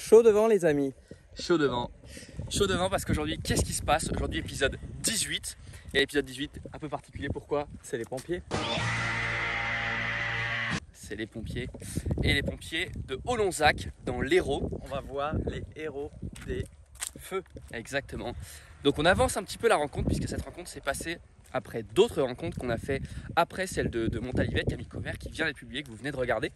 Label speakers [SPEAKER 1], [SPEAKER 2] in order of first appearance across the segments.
[SPEAKER 1] Chaud devant les amis.
[SPEAKER 2] Chaud devant. Chaud devant parce qu'aujourd'hui, qu'est-ce qui se passe? Aujourd'hui, épisode 18. Et l'épisode 18, un peu particulier, pourquoi?
[SPEAKER 1] C'est les pompiers.
[SPEAKER 2] C'est les pompiers. Et les pompiers de Olonzac, dans l'Hérault.
[SPEAKER 1] On va voir les héros des feux.
[SPEAKER 2] Exactement. Donc on avance un petit peu la rencontre, puisque cette rencontre s'est passée après d'autres rencontres qu'on a fait après celle de Montalivette, Camille Comer, qui vient d'être publiée, que vous venez de regarder.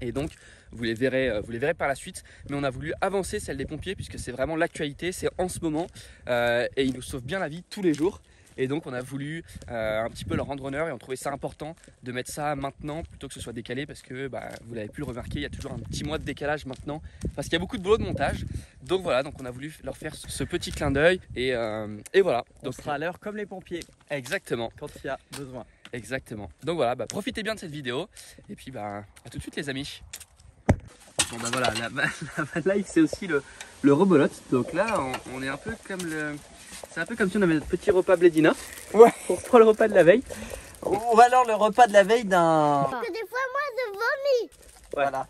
[SPEAKER 2] Et donc vous les verrez par la suite, mais on a voulu avancer celle des pompiers puisque c'est vraiment l'actualité, c'est en ce moment et ils nous sauvent bien la vie tous les jours. Et donc on a voulu un petit peu leur rendre honneur et on trouvait ça important de mettre ça maintenant plutôt que ce soit décalé parce que vous l'avez pu le remarquer, il y a toujours un petit mois de décalage maintenant parce qu'il y a beaucoup de boulot de montage. Donc voilà, donc on a voulu leur faire ce petit clin d'œil et voilà.
[SPEAKER 1] On
[SPEAKER 2] Donc
[SPEAKER 1] sera à l'heure comme les pompiers
[SPEAKER 2] exactement.
[SPEAKER 1] quand il y a besoin.
[SPEAKER 2] Exactement. Donc voilà, profitez bien de cette vidéo et puis à tout de suite les amis. Bon voilà, la van life c'est aussi le rebolote. Donc là on est un peu comme c'est un peu comme si on avait notre petit repas Blédina.
[SPEAKER 1] Ouais.
[SPEAKER 2] On reprend le repas de la veille.
[SPEAKER 1] Ou alors le repas de la veille d'un...
[SPEAKER 3] Parce que des fois, moi, je vomis.
[SPEAKER 1] Voilà.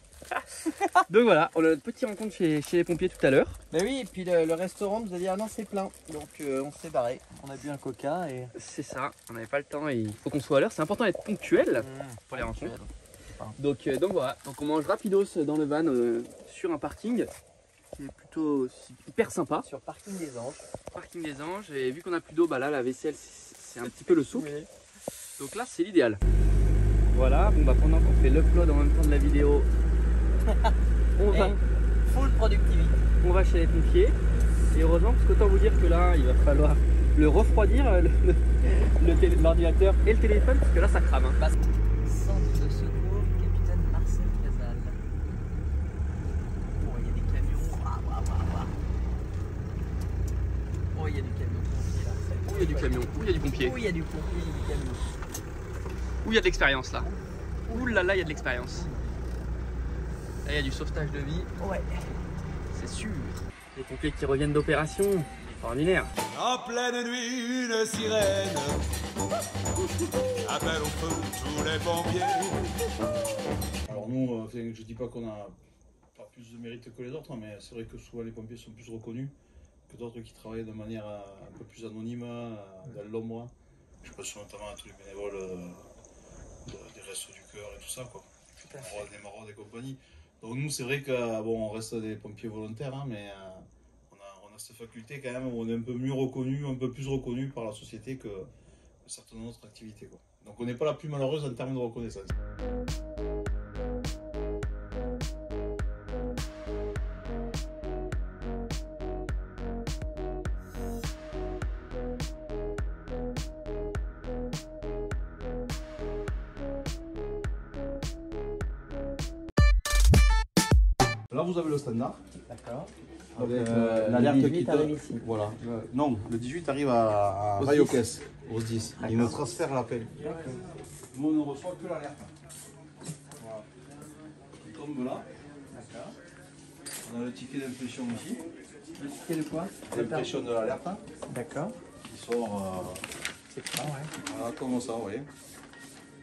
[SPEAKER 2] Donc voilà, on a notre petite rencontre chez les pompiers tout à l'heure.
[SPEAKER 1] Mais oui, et puis le restaurant nous a dit ah non c'est plein. Donc on s'est barré. On a bu un coca et...
[SPEAKER 2] C'est ça, on n'avait pas le temps et il faut qu'on soit à l'heure. C'est important d'être ponctuel pour les rencontres. Donc voilà, donc on mange rapidos dans le van sur un parking. C'est plutôt hyper sympa.
[SPEAKER 1] Sur Parking des Anges.
[SPEAKER 2] Parking des Anges, et vu qu'on a plus d'eau, là la vaisselle c'est un petit peu le souple.
[SPEAKER 1] Oui.
[SPEAKER 2] Donc là c'est l'idéal. Voilà, pendant qu'on fait l'upload en même temps de la vidéo,
[SPEAKER 1] Full productivité.
[SPEAKER 2] on va chez les pompiers. Et heureusement, parce qu'autant vous dire que là il va falloir le refroidir, l'ordinateur et le téléphone, parce que là ça crame. Hein.
[SPEAKER 1] Centre de secours, capitaine Marcel Casal. Oh, il y a des camions. Oh, il y a du camion pompier là.
[SPEAKER 2] Où il y a du camion, où il y a du pompier,
[SPEAKER 1] Oh, il y a du pompier, il y a du camion.
[SPEAKER 2] où il y a de l'expérience là. Ouh là là, il y a de l'expérience. Là il y a du sauvetage de vie,
[SPEAKER 1] Ouais.
[SPEAKER 2] c'est sûr. Les pompiers qui reviennent d'opération, extraordinaire.
[SPEAKER 4] En pleine nuit, une sirène appelle au feu tous les pompiers.
[SPEAKER 5] Alors nous, je dis pas qu'on a pas plus de mérite que les autres, mais c'est vrai que souvent les pompiers sont plus reconnus que d'autres qui travaillent de manière un peu plus anonyme, dans l'ombre. Je pense notamment à tous les bénévoles des Restos du Cœur et tout ça, quoi. Des maraudes et compagnie. Donc nous, c'est vrai que bon, on reste des pompiers volontaires, hein, mais on a cette faculté quand même où on est un peu mieux reconnu, un peu plus reconnu par la société que certaines autres activités, quoi. Donc on n'est pas la plus malheureuse en termes de reconnaissance. Là vous avez le standard.
[SPEAKER 1] D'accord.
[SPEAKER 5] Avec
[SPEAKER 1] le
[SPEAKER 5] l'alerte
[SPEAKER 1] 18
[SPEAKER 5] qui
[SPEAKER 1] arrive ici.
[SPEAKER 5] Voilà. Non, le 18 arrive à
[SPEAKER 1] Au
[SPEAKER 5] Vaillocès, au 10. Il nous
[SPEAKER 1] D'accord.
[SPEAKER 5] transfère l'appel. Nous on ne reçoit que l'alerte. Voilà. Il tombe là.
[SPEAKER 1] D'accord.
[SPEAKER 5] On a le ticket d'impression ici.
[SPEAKER 1] Le ticket de quoi?
[SPEAKER 5] L'impression de l'alerte.
[SPEAKER 1] D'accord.
[SPEAKER 5] Qui sort
[SPEAKER 1] C'est ça, ouais.
[SPEAKER 5] voilà, comme ça, vous voyez.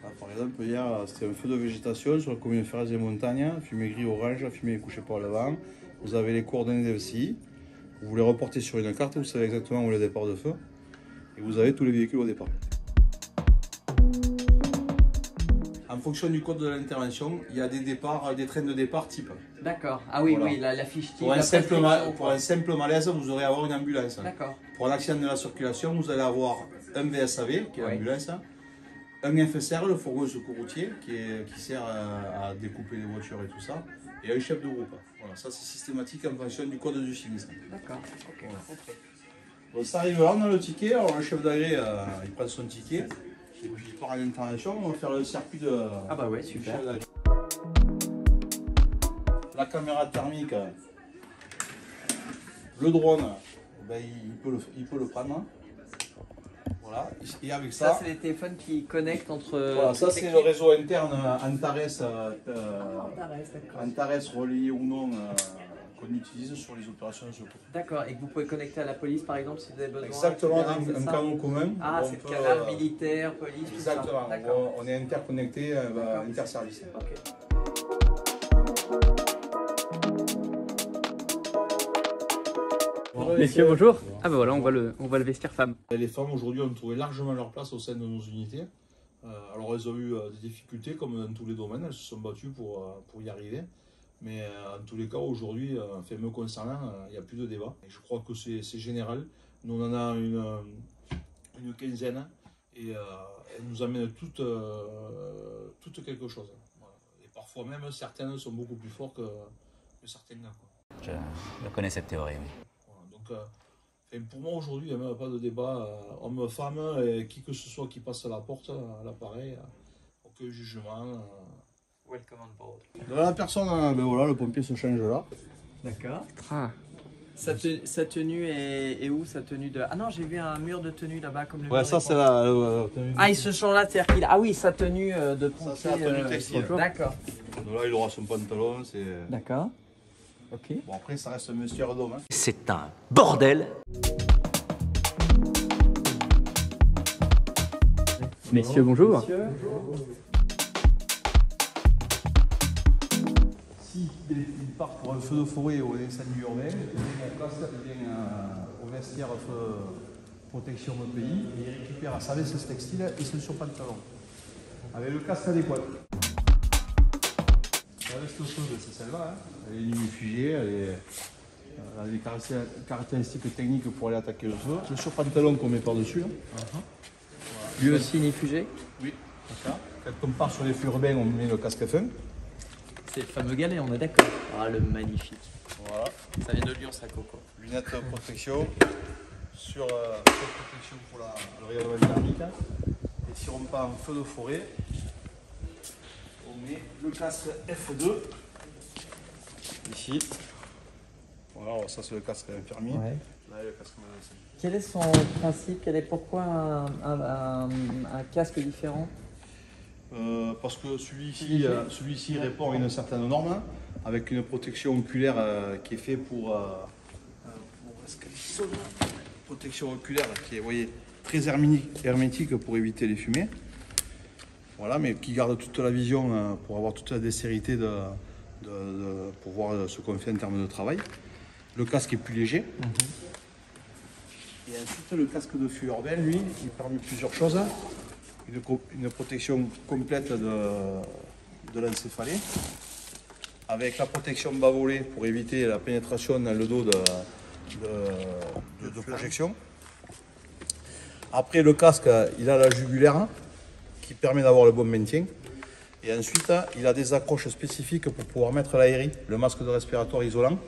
[SPEAKER 5] Là, par exemple, hier, c'était un feu de végétation sur la commune de Ferraz des Montagnes, fumée gris-orange, fumée couchée par le vent. Vous avez les coordonnées des FCI. Vous les reportez sur une carte, vous savez exactement où est le départ de feu. Et vous avez tous les véhicules au départ. En fonction du code de l'intervention, il y a des départs, des trains de départ type.
[SPEAKER 1] D'accord. Ah oui,
[SPEAKER 5] Voilà.
[SPEAKER 1] oui, la fiche type.
[SPEAKER 5] Pour
[SPEAKER 1] la prescription,
[SPEAKER 5] pour un simple malaise, vous aurez à avoir une ambulance.
[SPEAKER 1] D'accord.
[SPEAKER 5] Pour un accident de la circulation, vous allez avoir un VSAV, qui est
[SPEAKER 1] Ouais.
[SPEAKER 5] l'ambulance, un FSR, le fourgon secours routier, qui sert à découper les voitures et tout ça, et un chef de groupe. Voilà, ça c'est systématique en fonction du code du sinistre.
[SPEAKER 1] D'accord. Ok.
[SPEAKER 5] Voilà. Donc ça arrive là, on a le ticket, alors le chef d'agré, il prend son ticket, et puis il part à l'intervention, on va faire le circuit de...
[SPEAKER 1] Ah bah ouais,
[SPEAKER 5] du
[SPEAKER 1] super.
[SPEAKER 5] chef d'agré. La caméra thermique, le drone, ben, il peut le prendre. Voilà, et avec
[SPEAKER 1] Ça,
[SPEAKER 5] ça,
[SPEAKER 1] c'est les téléphones qui connectent entre.
[SPEAKER 5] voilà, ça c'est le réseau interne Antares,
[SPEAKER 1] D'accord.
[SPEAKER 5] Antares relié ou non qu'on utilise sur les opérations de secours.
[SPEAKER 1] D'accord, et que vous pouvez connecter à la police par exemple si vous avez besoin.
[SPEAKER 5] Exactement,
[SPEAKER 1] etc., c'est
[SPEAKER 5] un
[SPEAKER 1] ça
[SPEAKER 5] canal commun.
[SPEAKER 1] Ah,
[SPEAKER 5] on
[SPEAKER 1] c'est le
[SPEAKER 5] peut,
[SPEAKER 1] canal militaire, police, tout ça.
[SPEAKER 5] Exactement,
[SPEAKER 1] D'accord.
[SPEAKER 5] on est interconnecté, interservice.
[SPEAKER 1] Ok.
[SPEAKER 2] Messieurs, bonjour. Ah bah voilà, on voit le vestiaire femme.
[SPEAKER 5] Et les femmes aujourd'hui ont trouvé largement leur place au sein de nos unités. Alors elles ont eu des difficultés comme dans tous les domaines, elles se sont battues pour y arriver. Mais en tous les cas aujourd'hui, me concernant, il n'y a plus de débat. Et je crois que c'est général. Nous on en a une quinzaine et elles nous amènent toutes quelque chose. Voilà. Et parfois même certaines sont beaucoup plus fortes que certains gars.
[SPEAKER 6] Je connais cette théorie, oui.
[SPEAKER 5] Voilà, donc, pour moi aujourd'hui, il n'y a même pas de débat homme-femme, qui que ce soit qui passe à la porte, à l'appareil, aucun jugement.
[SPEAKER 1] Welcome on board.
[SPEAKER 5] De la personne, ben voilà, le pompier se change là.
[SPEAKER 1] D'accord.
[SPEAKER 2] Ah.
[SPEAKER 1] Sa tenue est où sa tenue de... Ah non, j'ai vu un mur de tenue là-bas comme le
[SPEAKER 5] Ouais,
[SPEAKER 1] mur
[SPEAKER 5] ça
[SPEAKER 1] des
[SPEAKER 5] c'est la tenue.
[SPEAKER 1] Ah, il se change là, c'est-à-dire qu'il a... Ah oui, sa tenue de pompier.
[SPEAKER 5] Ça, c'est la tenue textile.
[SPEAKER 1] D'accord.
[SPEAKER 5] Donc là, il aura son pantalon, c'est...
[SPEAKER 1] D'accord. Ok.
[SPEAKER 5] Bon, après, ça reste un vestiaire d'homme. Hein.
[SPEAKER 6] C'est un bordel.
[SPEAKER 2] Messieurs, bonjour.
[SPEAKER 5] Si il part pour un feu de forêt ou un incendie urbain, il vient au vestiaire feu protection au pays et il récupère sa veste textile et son surpantalon. Avec le casque adéquat. La veste chaude, c'est celle-là. Hein. Elle est lumifugée, elle a des caractéristiques techniques pour aller attaquer le feu. Le surpantalon qu'on met par-dessus.
[SPEAKER 2] Lui aussi nifugé.
[SPEAKER 5] Oui, c'est ça. Quand on part sur les feux urbains, on met le casque à feu.
[SPEAKER 1] C'est le fameux galet, on est d'accord. Ah, le magnifique.
[SPEAKER 5] Voilà.
[SPEAKER 1] Ça vient de Lyon, ça, Coco.
[SPEAKER 5] Lunettes de protection, sur protection pour le rayonnement thermique. Et si on part en feu de forêt, on met le casque F2 ici. Voilà, alors ça c'est le casque infirmier.
[SPEAKER 1] Ouais.
[SPEAKER 5] Là, le casque médecin.
[SPEAKER 1] Quel est son principe? Pourquoi un casque différent?
[SPEAKER 5] Parce que celui-ci répond à une certaine norme, avec une protection oculaire qui est faite pour protection oculaire qui est, vous voyez, très hermétique pour éviter les fumées. Voilà, mais qui garde toute la vision pour avoir toute la dextérité pour voir ce qu'on fait en termes de travail. Le casque est plus léger. Et ensuite, le casque de feu urbain, lui, il permet plusieurs choses. Une protection complète de l'encéphalée, avec la protection bas-volée pour éviter la pénétration dans le dos de projection. Après, le casque, il a la jugulaire qui permet d'avoir le bon maintien. Et ensuite, il a des accroches spécifiques pour pouvoir mettre l'ARI, le masque de respiratoire isolant,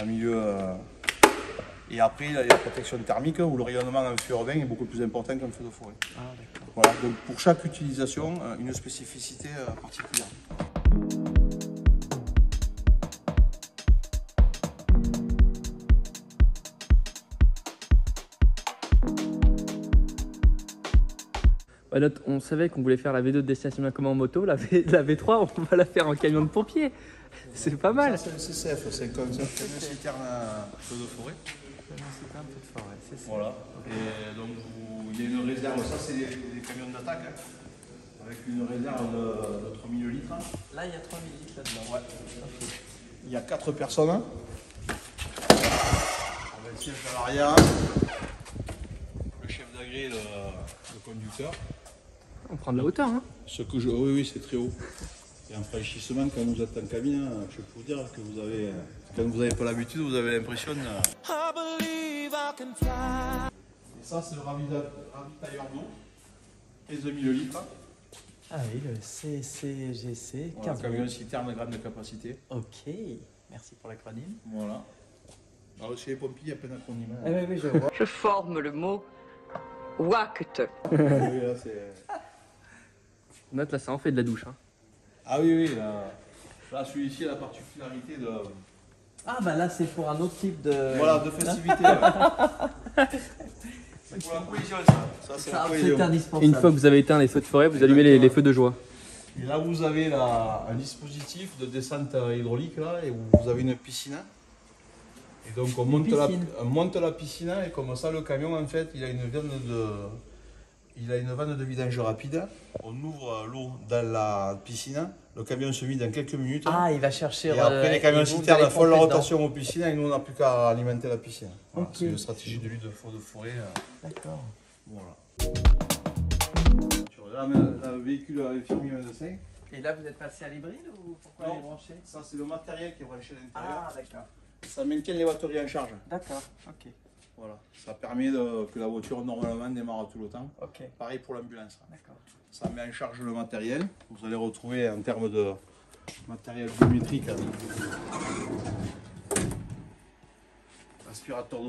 [SPEAKER 5] en milieu. Et après, il a la protection thermique où le rayonnement en feu urbain est beaucoup plus important qu'en feu de forêt.
[SPEAKER 1] Ah, d'accord.
[SPEAKER 5] Voilà, donc pour chaque utilisation, une spécificité particulière.
[SPEAKER 2] Ouais, on savait qu'on voulait faire la V2 de Destination Bien Commun en moto, la V3, on va la faire en camion de pompier. C'est pas mal.
[SPEAKER 5] Ça, c'est le CCF, c'est un citerne feu de forêt.
[SPEAKER 1] C'est ça.
[SPEAKER 5] Voilà. Et donc il y a une réserve, ça c'est des camions d'attaque, avec une réserve de 3000 litres.
[SPEAKER 1] Là, il y a 3000 litres là-dedans.
[SPEAKER 5] Ouais. Il y a 4 personnes. On va le siège à l'arrière. Le chef d'agré, le conducteur.
[SPEAKER 2] On prend de la hauteur, hein.
[SPEAKER 5] Oui, c'est très haut. Et un franchissement, quand vous êtes en cabine, je peux vous dire que vous avez, quand vous n'avez pas l'habitude, vous avez l'impression. Et ça, c'est le ravitailleur d'eau, 15 000 litres.
[SPEAKER 1] Ah oui, le CCGC.
[SPEAKER 5] Voilà, camion citerne grande capacité.
[SPEAKER 1] Ok, merci pour l'acronyme.
[SPEAKER 5] Voilà. Alors, chez les pompiers, il y a plein d'acronymes.
[SPEAKER 1] Ah oui, je vois.
[SPEAKER 7] Je forme le mot WACT.
[SPEAKER 5] Oui, là, c'est...
[SPEAKER 2] Note, là, ça en fait de la douche. Hein.
[SPEAKER 5] Ah oui, là celui-ci a la particularité de...
[SPEAKER 1] Ah bah là, c'est pour un autre type de...
[SPEAKER 5] Voilà, de festivité. Ouais. C'est pour la cohésion, ça c'est la cohésion.
[SPEAKER 1] C'est indispensable.
[SPEAKER 2] Une fois que vous avez éteint les feux de forêt, vous allumez les feux de joie.
[SPEAKER 5] Et là, vous avez un dispositif de descente hydraulique, là, et vous avez une piscine. Et donc, on monte la piscine, et comme ça, le camion, en fait, il a une vanne de vidange rapide. On ouvre l'eau dans la piscine, Le camion se vide dans quelques minutes.
[SPEAKER 1] Ah, il va chercher.
[SPEAKER 5] Et après, les camions
[SPEAKER 1] et vous,
[SPEAKER 5] citernes
[SPEAKER 1] vous allez
[SPEAKER 5] font leur
[SPEAKER 1] pomper dedans.
[SPEAKER 5] rotation aux piscines et nous, on n'a plus qu'à alimenter la piscine. Voilà,
[SPEAKER 1] Ok.
[SPEAKER 5] c'est une stratégie de lutte de feu de forêt.
[SPEAKER 1] D'accord.
[SPEAKER 5] Voilà. Tu regardes le véhicule infirmier médecin.
[SPEAKER 1] Et là, vous êtes passé à l'hybride ou pourquoi
[SPEAKER 5] Non.
[SPEAKER 1] il est branché?
[SPEAKER 5] Ça, c'est le matériel qui est branché à l'intérieur.
[SPEAKER 1] Ah, d'accord.
[SPEAKER 5] Ça maintient les batteries en charge.
[SPEAKER 1] D'accord, ok.
[SPEAKER 5] Voilà. Ça permet que la voiture, normalement, démarre tout le temps.
[SPEAKER 1] Ok,
[SPEAKER 5] Pareil pour l'ambulance.
[SPEAKER 1] d'accord.
[SPEAKER 5] Ça met en charge le matériel. Vous allez retrouver en termes de matériel biométrique aspirateur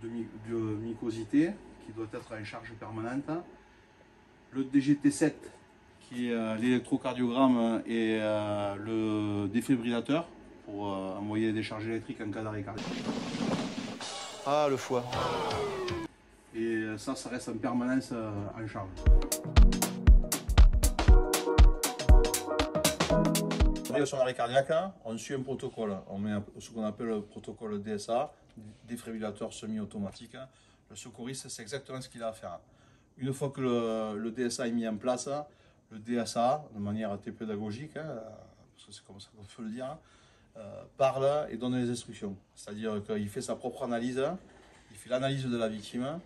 [SPEAKER 5] de mucosité qui doit être en charge permanente. Le DGT7 qui est l'électrocardiogramme et le défibrillateur pour envoyer des décharges électriques en cas d'arrêt cardiaque.
[SPEAKER 1] Ah, le foie.
[SPEAKER 5] Et ça reste en permanence en charge. Sur l'arrêt cardiaque, on suit un protocole. On met ce qu'on appelle le protocole DSA, défibrillateur semi-automatique. Le secouriste, c'est exactement ce qu'il a à faire. Une fois que le DSA est mis en place, le DSA, de manière très pédagogique, parce que c'est comme ça qu'on peut le dire, parle et donne les instructions. C'est-à-dire qu'il fait sa propre analyse, il fait l'analyse de la victime,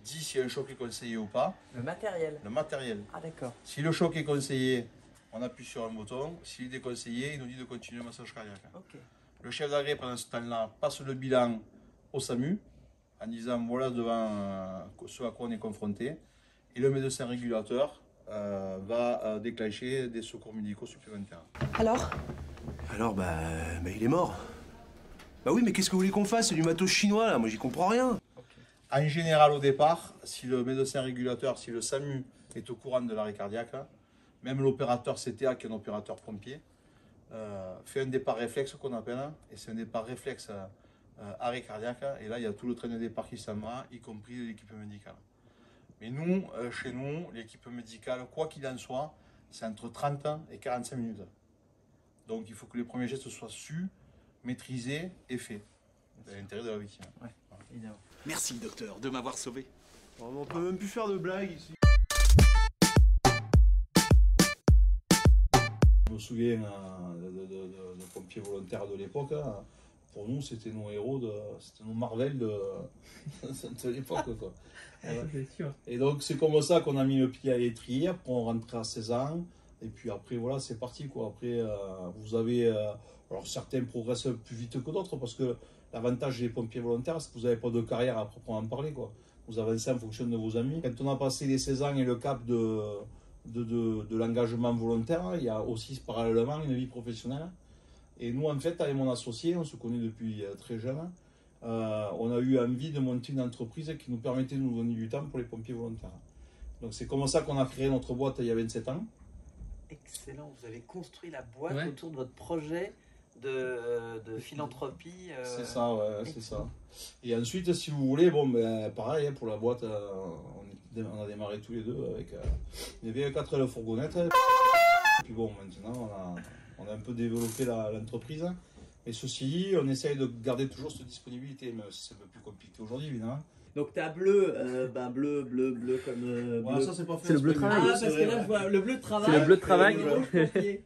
[SPEAKER 5] dit si un choc est conseillé ou pas,
[SPEAKER 1] Le matériel.
[SPEAKER 5] le matériel.
[SPEAKER 1] Ah, d'accord.
[SPEAKER 5] Si le choc est conseillé, on appuie sur un bouton. S'il est déconseillé, il nous dit de continuer le massage cardiaque.
[SPEAKER 1] Ok.
[SPEAKER 5] Le chef d'agré, pendant ce temps-là, passe le bilan au SAMU en disant voilà devant ce à quoi on est confronté. Et le médecin régulateur va déclencher des secours médicaux supplémentaires.
[SPEAKER 8] Alors, il est mort. Bah oui, mais qu'est-ce que vous voulez qu'on fasse? C'est du matos chinois là, moi j'y comprends rien.
[SPEAKER 5] En général, au départ, si le médecin régulateur, si le SAMU est au courant de l'arrêt cardiaque, même l'opérateur CTA, qui est un opérateur pompier, fait un départ réflexe qu'on appelle, et c'est un départ réflexe arrêt cardiaque, et là il y a tout le train de départ qui s'en va, y compris l'équipe médicale. Mais nous, chez nous, l'équipe médicale, quoi qu'il en soit, c'est entre 30 et 45 minutes. Donc il faut que les premiers gestes soient sus, maîtrisés et faits, à l'intérêt de la victime.
[SPEAKER 1] Ouais, évidemment.
[SPEAKER 8] Merci docteur de m'avoir sauvé. On peut même plus faire de blagues ici.
[SPEAKER 5] Je me souviens de pompiers volontaires de l'époque. Pour nous, c'était nos héros, c'était nos Marvel de l'époque.
[SPEAKER 1] C'est sûr.
[SPEAKER 5] Et donc, c'est comme ça qu'on a mis le pied à l'étrier. Après, on rentrait à 16 ans. Et puis après, voilà, c'est parti. Après, vous avez. Alors, certains progressent plus vite que d'autres parce que l'avantage des pompiers volontaires, c'est que vous n'avez pas de carrière à proprement parler. Vous avancez en fonction de vos amis. Quand on a passé les 16 ans et le cap de l'engagement volontaire, il y a aussi parallèlement une vie professionnelle. Et nous, en fait, avec mon associé, on se connaît depuis très jeune, on a eu envie de monter une entreprise qui nous permettait de nous donner du temps pour les pompiers volontaires. Donc c'est comme ça qu'on a créé notre boîte il y a 27 ans.
[SPEAKER 1] Excellent, vous avez construit la boîte
[SPEAKER 2] Ouais.
[SPEAKER 1] autour de votre projet de philanthropie.
[SPEAKER 5] C'est ça, ouais, c'est ça. Et ensuite, si vous voulez, pareil, pour la boîte, on a démarré tous les deux avec des V4 et la fourgonnette. Et puis maintenant, on a un peu développé l'entreprise. Et ceci dit, on essaye de garder toujours cette disponibilité, mais c'est un peu plus compliqué aujourd'hui, évidemment.
[SPEAKER 1] Donc t'as bleu, bleu comme.
[SPEAKER 5] Voilà,
[SPEAKER 1] bleu.
[SPEAKER 5] ça, c'est pas fait
[SPEAKER 2] C'est le bleu
[SPEAKER 5] exprès,
[SPEAKER 2] travail.
[SPEAKER 5] mais
[SPEAKER 1] Ah, parce que là, je vois le bleu de travail.
[SPEAKER 2] C'est le bleu de travail.
[SPEAKER 1] et le rouge pompier.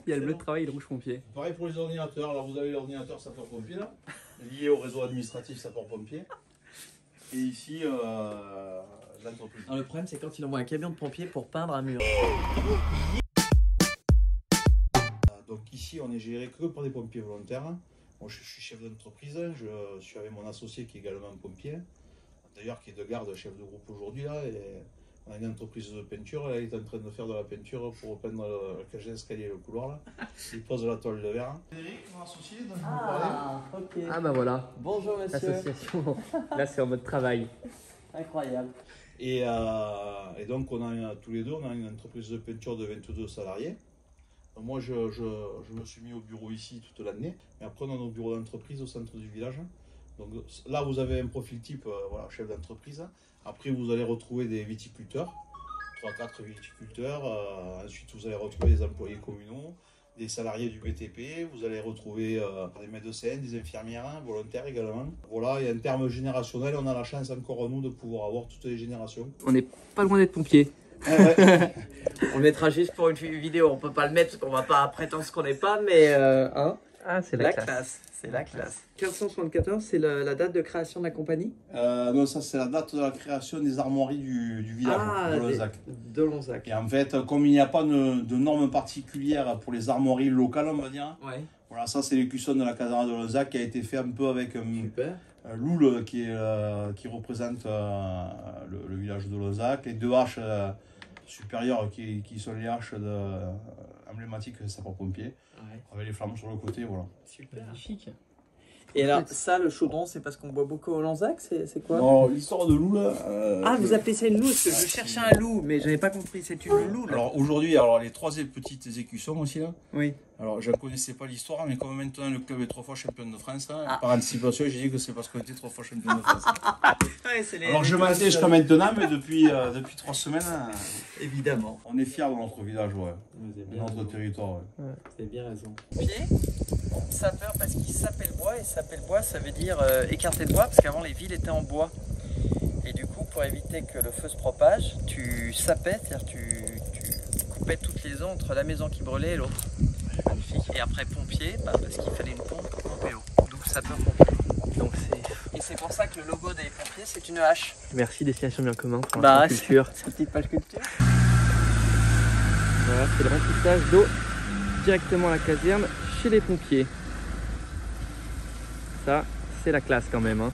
[SPEAKER 2] Il y a le bleu de travail et le rouge pompier.
[SPEAKER 5] Pareil pour les ordinateurs. Alors vous avez l'ordinateur sapeur-pompier là, lié au réseau administratif sapeur-pompier. Et ici, l'entreprise.
[SPEAKER 1] Alors, le problème, c'est quand il envoie un camion de pompiers pour peindre un mur.
[SPEAKER 5] Donc ici, on est géré que par des pompiers volontaires. Moi, je suis chef d'entreprise. Je suis avec mon associé qui est également pompier. D'ailleurs, qui est de garde, chef de groupe aujourd'hui là. Et on a une entreprise de peinture. Là, il est en train de faire de la peinture pour repeindre la cage d'escalier et le couloir là. Il pose la toile de verre. Frédéric, mon associé, dont je vous parlais.
[SPEAKER 1] Ah, ok.
[SPEAKER 2] Ah bah voilà,
[SPEAKER 1] Bonjour, monsieur.
[SPEAKER 2] l'association. Là c'est en mode travail.
[SPEAKER 1] Incroyable.
[SPEAKER 5] Et donc, tous les deux, on a une entreprise de peinture de 22 salariés. Donc moi, je me suis mis au bureau ici toute l'année. Et après, on a nos bureaux d'entreprise au centre du village. Donc là, vous avez un profil type, voilà, chef d'entreprise. Après, vous allez retrouver des viticulteurs, 3-4 viticulteurs. Ensuite, vous allez retrouver des employés communaux, des salariés du BTP. Vous allez retrouver des médecins, des infirmières, volontaires également. Voilà, et en termes générationnels, on a la chance encore, nous, de pouvoir avoir toutes les générations.
[SPEAKER 2] On n'est pas loin d'être pompier.
[SPEAKER 1] On le mettra juste pour une vidéo, on peut pas le mettre parce qu'on va pas prétendre ce qu'on n'est pas, mais hein.
[SPEAKER 2] Ah, c'est
[SPEAKER 1] La classe. C'est la classe. 1574, c'est la date de création de la compagnie?
[SPEAKER 5] Non, ça c'est la date de la création des armoiries du village de Lonzac.
[SPEAKER 1] De Lonzac.
[SPEAKER 5] Et en fait, comme il n'y a pas de normes particulières pour les armoiries locales, on va dire,
[SPEAKER 1] Ouais.
[SPEAKER 5] voilà, ça c'est l'écusson de la caserne de Lonzac qui a été fait un peu avec un loul qui représente le village de Lonzac, les deux haches supérieures qui sont les haches emblématiques des sapeurs-pompiers, avec les flammes sur le côté, voilà.
[SPEAKER 1] Super. Magnifique. Et alors, ça, le chaudron, c'est parce qu'on boit beaucoup au Lonzac, c'est quoi?
[SPEAKER 5] Non, l'histoire de loup là.
[SPEAKER 1] Ah, vous appelez ça une loup? Parce que je cherchais un loup, mais j'avais pas compris, c'est une loup là.
[SPEAKER 5] Alors aujourd'hui, les trois petites écussons aussi là.
[SPEAKER 1] Oui.
[SPEAKER 5] Alors je ne connaissais pas l'histoire, mais comme maintenant le club est 3 fois champion de France, hein, par anticipation, j'ai dit que c'est parce qu'on était 3 fois champion de France.
[SPEAKER 1] Ouais,
[SPEAKER 5] Alors je mentais jusqu'à maintenant, mais depuis 3 semaines,
[SPEAKER 1] évidemment.
[SPEAKER 5] on est fiers de notre village, de notre territoire.
[SPEAKER 1] Vous avez bien raison. Sapeur parce qu'il sapait le bois, et saper le bois ça veut dire écarter le bois, parce qu'avant les villes étaient en bois. Et du coup, pour éviter que le feu se propage, tu sapais, c'est-à-dire tu coupais toutes les eaux entre la maison qui brûlait et l'autre. Magnifique. Et après pompier, parce qu'il fallait une pompe pour pomper l'eau. D'où sapeur-pompier.
[SPEAKER 2] Donc
[SPEAKER 1] Et c'est pour ça que le logo des pompiers c'est une hache.
[SPEAKER 2] merci Destination Bien Commun pour la culture.
[SPEAKER 1] C'est une petite page culture.
[SPEAKER 2] Voilà, c'est le remplissage d'eau directement à la caserne chez les pompiers. Ça, c'est la classe quand même. Hein.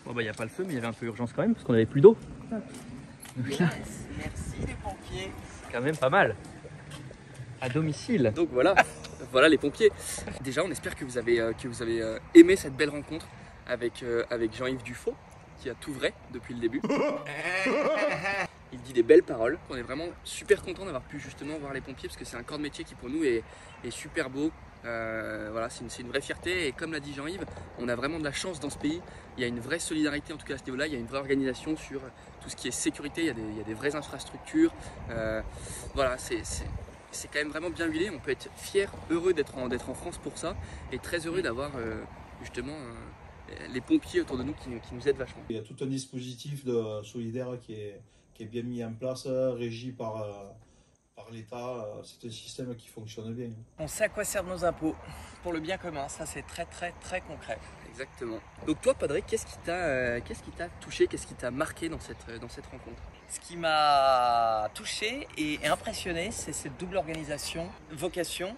[SPEAKER 2] Bon bah il n'y a pas le feu, mais il y avait un peu urgence quand même parce qu'on n'avait plus d'eau. Donc là,
[SPEAKER 1] Merci les pompiers.
[SPEAKER 2] c'est quand même pas mal. À domicile. Donc voilà, voilà les pompiers. Déjà, on espère que vous avez aimé cette belle rencontre avec Jean-Yves Dufaux, qui a tout vrai depuis le début. Il dit des belles paroles. On est vraiment super content d'avoir pu justement voir les pompiers parce que c'est un corps de métier qui pour nous est super beau. Voilà, c'est une vraie fierté et comme l'a dit Jean-Yves, on a vraiment de la chance dans ce pays. Il y a une vraie solidarité en tout cas à ce niveau-là, il y a une vraie organisation sur tout ce qui est sécurité, il y a des vraies infrastructures. Voilà, c'est quand même vraiment bien huilé. On peut être fier, heureux d'être en France pour ça et très heureux d'avoir justement les pompiers autour de nous qui nous aident vachement.
[SPEAKER 5] Il y a tout un dispositif solidaire qui est bien mis en place, régi par l'État. C'est un système qui fonctionne bien.
[SPEAKER 1] On sait à quoi servent nos impôts, pour le bien commun, ça c'est très très très concret.
[SPEAKER 2] Exactement. Donc toi Padré, qu'est-ce qui t'a touché, qu'est-ce qui t'a marqué dans cette rencontre?
[SPEAKER 1] Ce qui m'a touché et impressionné, c'est cette double organisation, vocation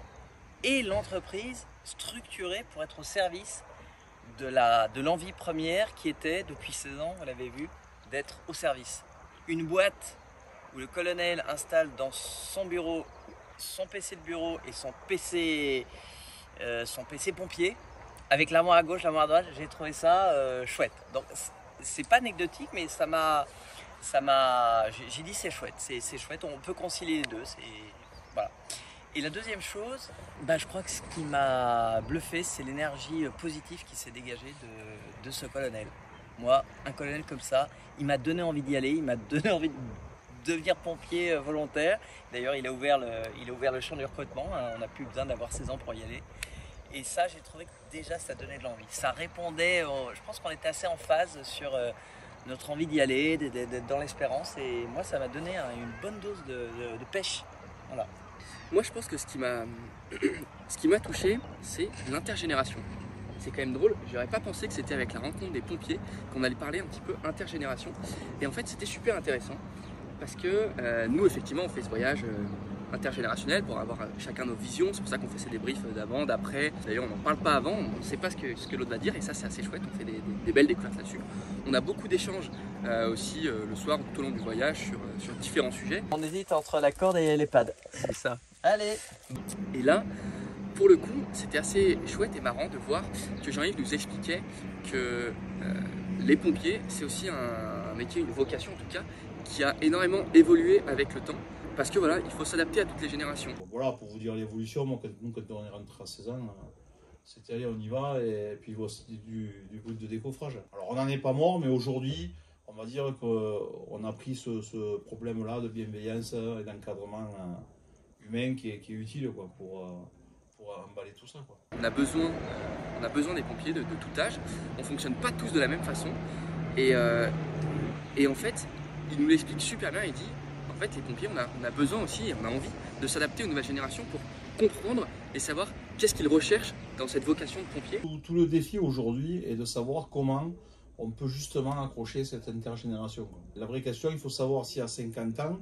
[SPEAKER 1] et l'entreprise structurée pour être au service de l'envie première qui était, depuis 16 ans, vous l'avez vu, d'être au service. Une boîte où le colonel installe dans son bureau son PC de bureau et son PC pompier, avec l'armoire à gauche, l'armoire à droite, j'ai trouvé ça chouette. Donc c'est pas anecdotique, mais j'ai dit c'est chouette, c'est chouette, on peut concilier les deux, voilà. Et la deuxième chose, je crois que ce qui m'a bluffé, c'est l'énergie positive qui s'est dégagée de ce colonel. Moi, un colonel comme ça, il m'a donné envie d'y aller, il m'a donné envie de devenir pompier volontaire. D'ailleurs, il a ouvert le champ du recrutement, hein, on n'a plus besoin d'avoir 16 ans pour y aller. Et ça, j'ai trouvé que déjà, ça donnait de l'envie. Ça répondait, je pense qu'on était assez en phase sur notre envie d'y aller, d'être dans l'espérance. Et moi, ça m'a donné une bonne dose de pêche. Voilà.
[SPEAKER 2] Moi, je pense que ce qui m'a touché, c'est l'intergénération. C'est quand même drôle, j'aurais pas pensé que c'était avec la rencontre des pompiers qu'on allait parler un petit peu intergénération. Et en fait, c'était super intéressant parce que nous, effectivement, on fait ce voyage intergénérationnel pour avoir chacun nos visions. C'est pour ça qu'on fait ces débriefs d'avant, d'après. D'ailleurs, on n'en parle pas avant, on ne sait pas ce que l'autre va dire et ça, c'est assez chouette. On fait des belles découvertes là-dessus. On a beaucoup d'échanges aussi le soir tout au long du voyage sur différents sujets.
[SPEAKER 1] On hésite entre la corde et les pads.
[SPEAKER 2] C'est ça.
[SPEAKER 1] Allez!
[SPEAKER 2] Et là, pour le coup, c'était assez chouette et marrant de voir que Jean-Yves nous expliquait que les pompiers, c'est aussi un métier, une vocation en tout cas, qui a énormément évolué avec le temps. Parce que voilà, il faut s'adapter à toutes les générations.
[SPEAKER 5] Voilà, pour vous dire l'évolution, moi, quand on est rentré à 16 ans, c'était allez, on y va, et puis voici du bout de décoffrage. Alors on n'en est pas mort, mais aujourd'hui, on va dire qu'on a pris ce problème-là de bienveillance et d'encadrement humain qui est utile quoi, pour emballer tout ça. Quoi.
[SPEAKER 2] On a besoin des pompiers de tout âge. On ne fonctionne pas tous de la même façon. Et en fait, il nous l'explique super bien. Il dit, en en fait les pompiers on a besoin aussi, on a envie de s'adapter aux nouvelles générations pour comprendre et savoir qu'est-ce qu'ils recherchent dans cette vocation de pompier.
[SPEAKER 5] Tout le défi aujourd'hui est de savoir comment on peut justement accrocher cette intergénération. La vraie question, il faut savoir si à 50 ans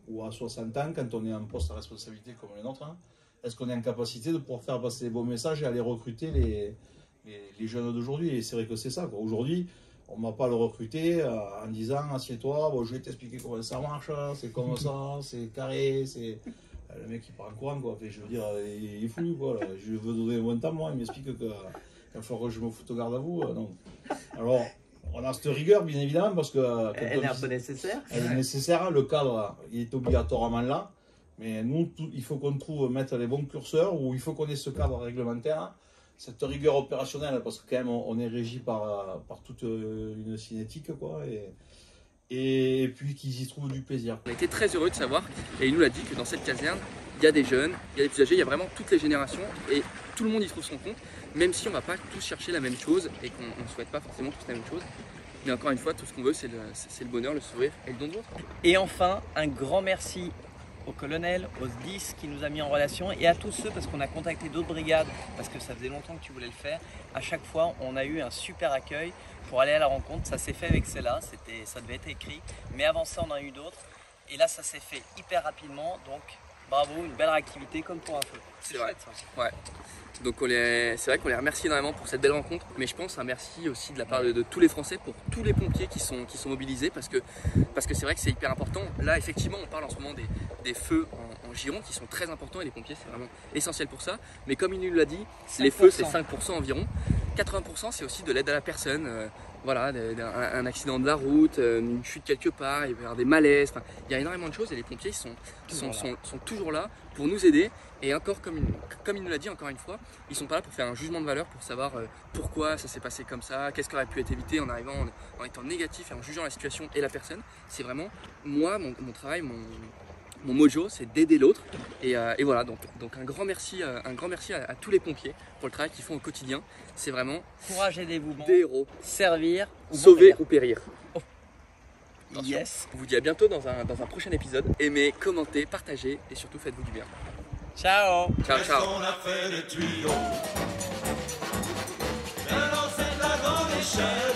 [SPEAKER 5] ou à 60 ans, quand on est en poste à responsabilité comme le nôtre, hein, est-ce qu'on est en capacité de pouvoir faire passer les bons messages et aller recruter les jeunes d'aujourd'hui. Et c'est vrai que c'est ça. Aujourd'hui, on ne va pas le recruter en disant « assieds-toi, bon, je vais t'expliquer comment ça marche, c'est comme ça, c'est carré, c'est... » Le mec il part en courant, quoi. Enfin, je veux dire, il est fou, quoi. Là. Je veux donner moins de temps, moi, il m'explique qu'il faut que je me foute au garde à vous. Non. Alors, on a cette rigueur, bien évidemment, parce que...
[SPEAKER 1] Elle est un peu nécessaire.
[SPEAKER 5] Elle est nécessaire, le cadre, il est obligatoirement là. Mais nous, il faut qu'on mettre les bons curseurs, ou il faut qu'on ait ce cadre réglementaire, cette rigueur opérationnelle, parce que quand même, on est régi par toute une cinétique, quoi. Et puis qu'ils y trouvent du plaisir.
[SPEAKER 2] On a été très heureux de savoir, et il nous l'a dit, que dans cette caserne, il y a des jeunes, il y a des plus âgés, il y a vraiment toutes les générations, et tout le monde y trouve son compte, même si on ne va pas tous chercher la même chose, et qu'on ne souhaite pas forcément tous la même chose. Mais encore une fois, tout ce qu'on veut, c'est le bonheur, le sourire et le don de l'autre.
[SPEAKER 1] Et enfin, un grand merci au colonel, aux 10 qui nous a mis en relation et à tous ceux, parce qu'on a contacté d'autres brigades, parce que ça faisait longtemps que tu voulais le faire. À chaque fois, on a eu un super accueil pour aller à la rencontre. Ça s'est fait avec celle-là, ça devait être écrit. Mais avant ça, on en a eu d'autres. Et là, ça s'est fait hyper rapidement. Donc, bravo, une belle réactivité comme pour un feu.
[SPEAKER 2] C'est vrai. Ça aussi. Ouais. Donc c'est vrai qu'on les remercie énormément pour cette belle rencontre, mais je pense un merci aussi de la part de tous les Français, pour tous les pompiers qui sont mobilisés, parce que c'est vrai que c'est hyper important. Là effectivement on parle en ce moment des feux en Gironde qui sont très importants, et les pompiers c'est vraiment essentiel pour ça, mais comme il nous l'a dit, 5%. Les feux c'est 5% environ, 80% c'est aussi de l'aide à la personne, voilà, un accident de la route, une chute quelque part, il va y avoir des malaises, enfin, il y a énormément de choses, et les pompiers sont toujours là pour nous aider. Et encore, comme il nous l'a dit encore une fois, ils ne sont pas là pour faire un jugement de valeur, pour savoir pourquoi ça s'est passé comme ça, qu'est-ce qui aurait pu être évité en arrivant en étant négatif et en jugeant la situation et la personne. C'est vraiment moi, mon travail, mon mojo, c'est d'aider l'autre. Et voilà, donc un grand merci à tous les pompiers pour le travail qu'ils font au quotidien. C'est vraiment
[SPEAKER 1] courage et dévouement,
[SPEAKER 2] des héros.
[SPEAKER 1] Servir ou
[SPEAKER 2] sauver ou périr. Oh.
[SPEAKER 1] Yes.
[SPEAKER 2] On vous dit à bientôt dans un prochain épisode. Aimez, commentez, partagez et surtout faites-vous du bien.
[SPEAKER 1] Ciao.
[SPEAKER 2] Ciao, ciao.
[SPEAKER 4] On a fait des tuyaux, bien lancé de la grande échelle.